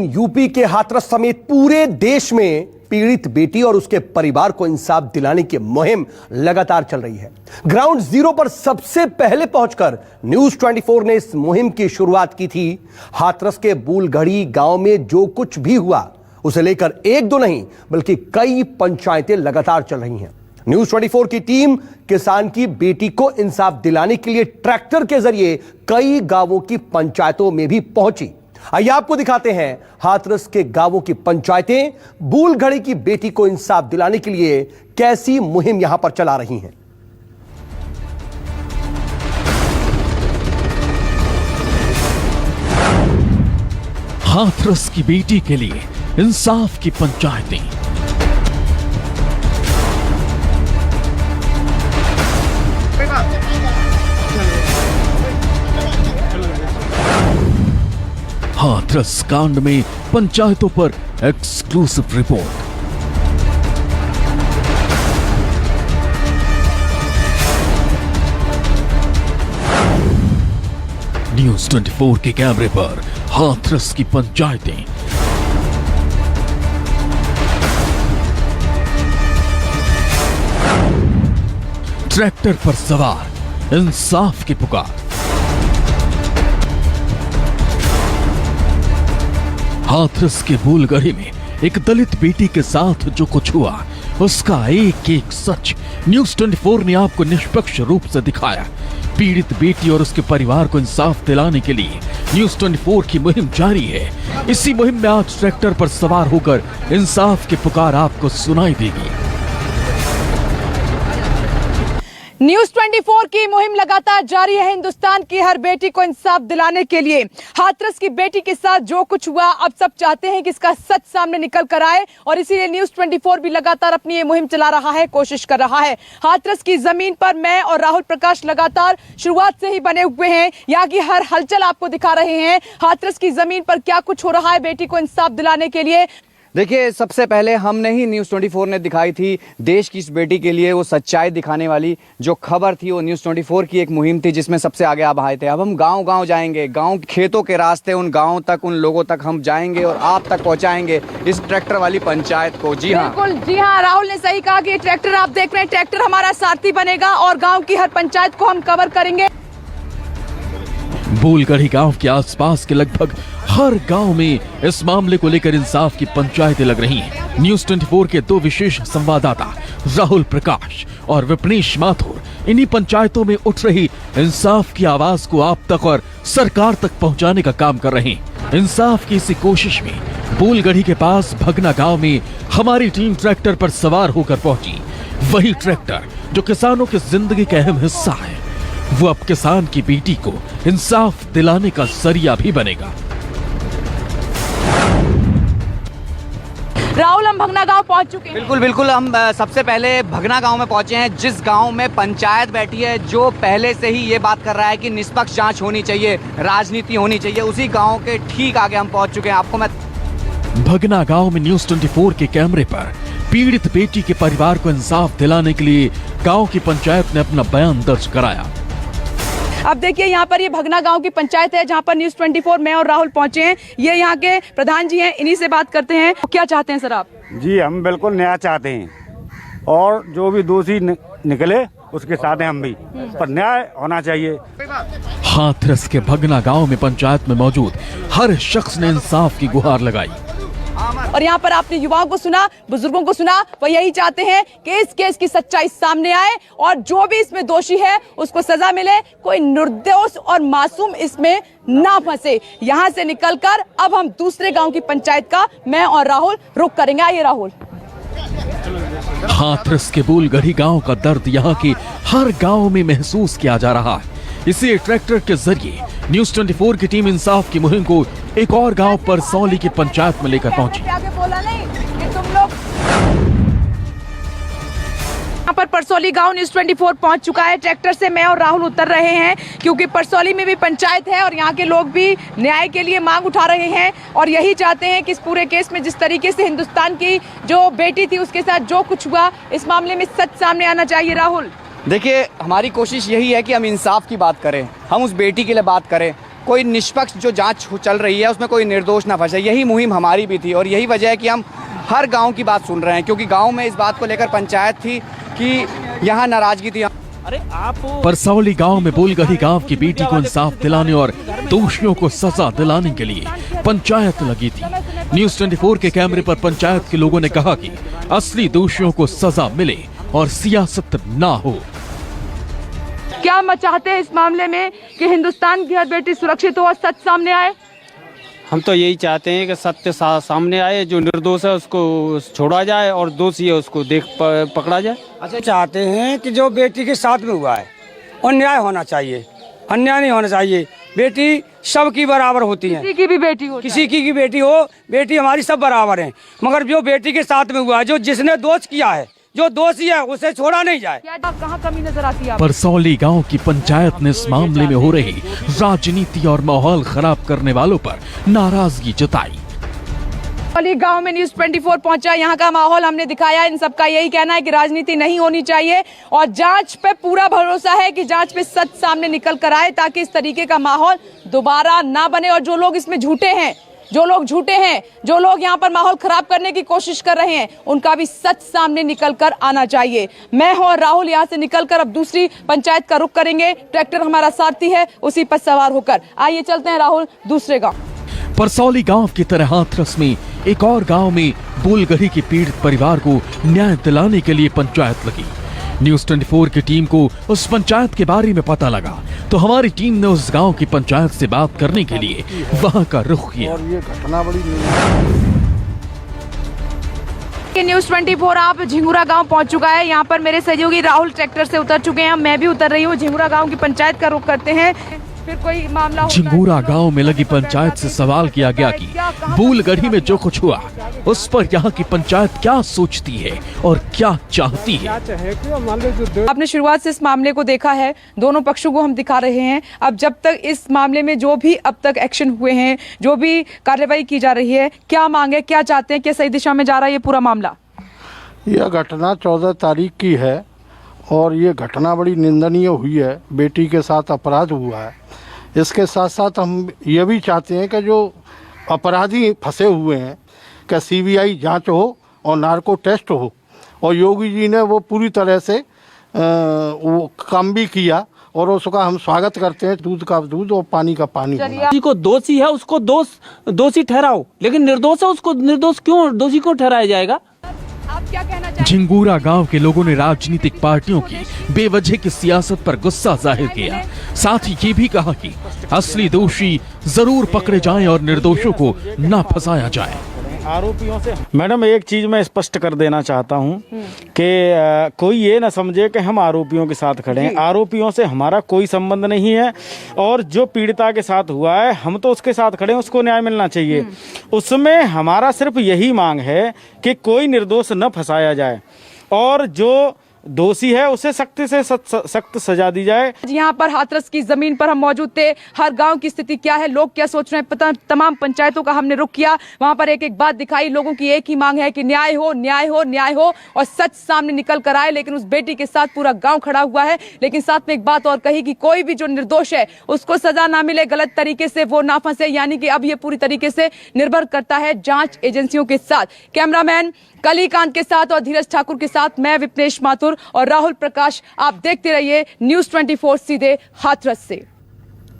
लेकिन यूपी के हाथरस समेत पूरे देश में पीड़ित बेटी और उसके परिवार को इंसाफ दिलाने की मुहिम लगातार चल रही है। ग्राउंड जीरो पर सबसे पहले पहुंचकर न्यूज 24 ने इस मुहिम की शुरुआत की थी। हाथरस के बूलगढ़ी गांव में जो कुछ भी हुआ उसे लेकर एक दो नहीं बल्कि कई पंचायतें लगातार चल रही हैं। न्यूज 24 की टीम किसान की बेटी को इंसाफ दिलाने के लिए ट्रैक्टर के जरिए कई गांवों की पंचायतों में भी पहुंची। आइए आपको दिखाते हैं हाथरस के गांवों की पंचायतें बूलगढ़ी की बेटी को इंसाफ दिलाने के लिए कैसी मुहिम यहां पर चला रही हैं। हाथरस की बेटी के लिए इंसाफ की पंचायतें। हाथरस कांड में पंचायतों पर एक्सक्लूसिव रिपोर्ट। न्यूज 24 के कैमरे पर हाथरस की पंचायतें। ट्रैक्टर पर सवार इंसाफ की पुकार। हाथरस के बूलगढ़ी में एक दलित बेटी के साथ जो कुछ हुआ उसका एक एक सच न्यूज 24 ने आपको निष्पक्ष रूप से दिखाया। पीड़ित बेटी और उसके परिवार को इंसाफ दिलाने के लिए न्यूज 24 की मुहिम जारी है। इसी मुहिम में आज ट्रैक्टर पर सवार होकर इंसाफ की पुकार आपको सुनाई देगी। न्यूज 24 की मुहिम लगातार जारी है। हिंदुस्तान की हर बेटी को इंसाफ दिलाने के लिए हाथरस की बेटी के साथ जो कुछ हुआ अब सब चाहते हैं कि इसका सच सामने निकल कर आए और इसीलिए न्यूज 24 भी लगातार अपनी ये मुहिम चला रहा है, कोशिश कर रहा है। हाथरस की जमीन पर मैं और राहुल प्रकाश लगातार शुरुआत से ही बने हुए हैं। यहाँ की हर हलचल आपको दिखा रहे हैं। हाथरस की जमीन पर क्या कुछ हो रहा है बेटी को इंसाफ दिलाने के लिए। देखिए, सबसे पहले हमने ही न्यूज़ 24 ने दिखाई थी देश की इस बेटी के लिए वो सच्चाई दिखाने वाली जो खबर थी। वो न्यूज़ 24 की एक मुहिम थी जिसमें सबसे आगे आप आए थे। अब हम गांव-गांव जाएंगे, गांव खेतों के रास्ते उन गांवों तक, उन लोगों तक हम जाएंगे और आप तक पहुंचाएंगे इस ट्रैक्टर वाली पंचायत को। जी हाँ, बिल्कुल, जी हाँ, राहुल ने सही कहा कि ट्रैक्टर आप देख रहे हैं, ट्रैक्टर हमारा सारथी बनेगा और गाँव की हर पंचायत को हम कवर करेंगे। बूलगढ़ी गांव के आसपास के लगभग हर गांव में इस मामले को लेकर इंसाफ की पंचायतें लग रही हैं। न्यूज 24 के दो विशेष संवाददाता राहुल प्रकाश और विपनेश माथुर इन्हीं पंचायतों में उठ रही इंसाफ की आवाज को आप तक और सरकार तक पहुंचाने का काम कर रहे हैं। इंसाफ की इसी कोशिश में बूलगढ़ी के पास भगना गांव में हमारी टीम ट्रैक्टर पर सवार होकर पहुंची। वही ट्रैक्टर जो किसानों की जिंदगी का अहम हिस्सा है, वो अब किसान की बेटी को इंसाफ दिलाने का जरिया भी बनेगा। राहुल, हम भगना गांव पहुंच चुके हैं। बिल्कुल बिल्कुल, हम सबसे पहले भगना गांव में पहुंचे हैं, जिस गांव में पंचायत बैठी है जो पहले से ही ये बात कर रहा है कि निष्पक्ष जांच होनी चाहिए, राजनीति होनी चाहिए। उसी गांव के ठीक आगे हम पहुंच चुके हैं। आपको मैं भगना गांव में न्यूज 24 के कैमरे पर पीड़ित बेटी के परिवार को इंसाफ दिलाने के लिए गांव की पंचायत ने अपना बयान दर्ज कराया। अब देखिए, यहाँ पर ये भगना गांव की पंचायत है जहाँ पर न्यूज 24 मैं और राहुल पहुंचे हैं। ये यहाँ के प्रधान जी हैं, इन्हीं से बात करते हैं। क्या चाहते हैं सर आप? जी, हम बिल्कुल न्याय चाहते हैं और जो भी दोषी निकले उसके साथ हैं हम भी, पर न्याय होना चाहिए। हाथरस के भगना गांव में पंचायत में मौजूद हर शख्स ने इंसाफ की गुहार लगाई और यहाँ पर आपने युवाओं को सुना, बुजुर्गों को सुना। वो यही चाहते हैं कि इस केस की सच्चाई सामने आए और जो भी इसमें दोषी है उसको सजा मिले, कोई निर्दोष और मासूम इसमें ना फंसे। यहाँ से निकलकर अब हम दूसरे गांव की पंचायत का मैं और राहुल रुख करेंगे। आइए राहुल। हाथरस के बूलगढ़ी गांव का दर्द यहाँ के हर गांव में महसूस किया जा रहा है। इसी ट्रैक्टर के जरिए न्यूज 24 की टीम इंसाफ की मुहिम को एक और गांव पर सौली की पंचायत में लेकर पहुंची। यहाँ पर परसौली गांव न्यूज 24 पहुंच चुका है। ट्रैक्टर से मैं और राहुल उतर रहे हैं क्योंकि परसौली में भी पंचायत है और यहाँ के लोग भी न्याय के लिए मांग उठा रहे हैं और यही चाहते हैं कि इस पूरे केस में जिस तरीके से हिंदुस्तान की जो बेटी थी उसके साथ जो कुछ हुआ, इस मामले में सच सामने आना चाहिए। राहुल, देखिए, हमारी कोशिश यही है कि हम इंसाफ की बात करें, हम उस बेटी के लिए बात करें। कोई निष्पक्ष जो जांच चल रही है उसमें कोई निर्दोष ना फंसे। यही मुहिम हमारी भी थी और यही वजह है कि हम हर गांव की बात सुन रहे हैं, क्योंकि गांव में इस बात को लेकर पंचायत थी कि यहाँ नाराजगी थी। परसौली गांव में बुलगढ़ी गांव की बेटी को इंसाफ दिलाने और दोषियों को सजा दिलाने के लिए पंचायत लगी थी। न्यूज़ 24 के कैमरे पर पंचायत के लोगों ने कहा कि असली दोषियों को सजा मिले और सियासत ना हो। क्या हम चाहते हैं इस मामले में कि हिंदुस्तान की हर बेटी सुरक्षित हो और सच सामने आए? हम तो यही चाहते हैं कि सत्य सामने आए, जो निर्दोष है उसको छोड़ा जाए और दोषी है उसको पकड़ा जाए। अच्छा, चाहते हैं कि जो बेटी के साथ में हुआ है और न्याय होना चाहिए, अन्याय नहीं होना चाहिए। बेटी सबकी बराबर होती है, किसी की भी बेटी हो, किसी की बेटी हो, बेटी हमारी सब बराबर है। मगर जो बेटी के साथ में हुआ है, जो जिसने दोष किया है, जो दोषी है उसे छोड़ा नहीं जाए। कहाँ कमी नजर आती है? परसौली गांव की पंचायत ने इस मामले में हो रही राजनीति और माहौल खराब करने वालों पर नाराजगी जताई। परसौली गांव में न्यूज़ 24 पहुंचा, यहाँ का माहौल हमने दिखाया। इन सबका यही कहना है कि राजनीति नहीं होनी चाहिए और जांच पे पूरा भरोसा है कि जांच पे सच सामने निकल कर आए, ताकि इस तरीके का माहौल दोबारा ना बने। और जो लोग इसमें झूठे हैं, जो लोग यहाँ पर माहौल खराब करने की कोशिश कर रहे हैं, उनका भी सच सामने निकल कर आना चाहिए। मैं और राहुल यहाँ से निकलकर अब दूसरी पंचायत का रुख करेंगे। ट्रैक्टर हमारा सारथी है, उसी पर सवार होकर आइए चलते हैं राहुल दूसरे गांव। परसौली गांव की तरह हाथरस में एक और गांव में बुलगढ़ी के पीड़ित परिवार को न्याय दिलाने के लिए पंचायत लगी। न्यूज़ 24 की टीम को उस पंचायत के बारे में पता लगा तो हमारी टीम ने उस गांव की पंचायत से बात करने के लिए वहां का रुख किया। और ये घटना बड़ी न्यूज़ 24 आप झिंगुरा गांव पहुंच चुका है। यहाँ पर मेरे सहयोगी राहुल ट्रैक्टर से उतर चुके हैं, मैं भी उतर रही हूँ। झिंगुरा गांव की पंचायत का रुख करते हैं। फिर कोई मामला झिंगुरा गांव में लगी पंचायत से सवाल किया गया कि बुलगढ़ी में जो कुछ हुआ उस पर यहाँ की पंचायत क्या सोचती है और क्या चाहती है। आपने शुरुआत से इस मामले को देखा है, दोनों पक्षों को हम दिखा रहे हैं। अब जब तक इस मामले में जो भी अब तक एक्शन हुए हैं, जो भी कार्रवाई की जा रही है, क्या मांगे, क्या चाहते हैं, क्या सही दिशा में जा रहा है ये पूरा मामला? यह घटना 14 तारीख की है और ये घटना बड़ी निंदनीय हुई है। बेटी के साथ अपराध हुआ है। इसके साथ साथ हम ये भी चाहते हैं कि जो अपराधी फंसे हुए हैं कि CBI जांच हो और नार्को टेस्ट हो। और योगी जी ने वो पूरी तरह से वो काम भी किया और उसका हम स्वागत करते हैं। दूध का दूध और पानी का पानी। किसी को दोषी है उसको दोषी ठहराओ, लेकिन निर्दोष है उसको निर्दोष क्यों, दोषी क्यों ठहराया जाएगा? आप क्या कहना चाहते हैं? झिंगुरा गांव के लोगों ने राजनीतिक पार्टियों की बेवजह की सियासत पर गुस्सा जाहिर किया। साथ ही ये भी कहा कि असली दोषी जरूर पकड़े जाएं और निर्दोषों को न फंसाया जाए। आरोपियों से मैडम एक चीज मैं स्पष्ट कर देना चाहता हूं कि कोई ये ना समझे कि हम आरोपियों के साथ खड़े हैं। आरोपियों से हमारा कोई संबंध नहीं है और जो पीड़िता के साथ हुआ है हम तो उसके साथ खड़े हैं, उसको न्याय मिलना चाहिए। उसमें हमारा सिर्फ यही मांग है कि कोई निर्दोष न फंसाया जाए और जो दोषी है उसे सख्त से सख्त सजा दी जाए। यहाँ पर हाथरस की जमीन पर हम मौजूद थे। हर गांव की स्थिति क्या है, लोग क्या सोच रहे हैं, पता तमाम पंचायतों का हमने रुख किया। वहां पर एक एक बात दिखाई। लोगों की एक ही मांग है कि न्याय हो, न्याय हो, न्याय हो और सच सामने निकल कर आए। लेकिन उस बेटी के साथ पूरा गांव खड़ा हुआ है। लेकिन साथ में एक बात और कही कि कोई भी जो निर्दोष है उसको सजा ना मिले, गलत तरीके से वो ना फंसे। यानी कि अब ये पूरी तरीके से निर्भर करता है जांच एजेंसियों के साथ। कैमरामैन कलीकांत के साथ और धीरज ठाकुर के साथ मैं विपनेश माथुर और राहुल प्रकाश। आप देखते रहिए न्यूज़ 24 सीधे हाथरस से।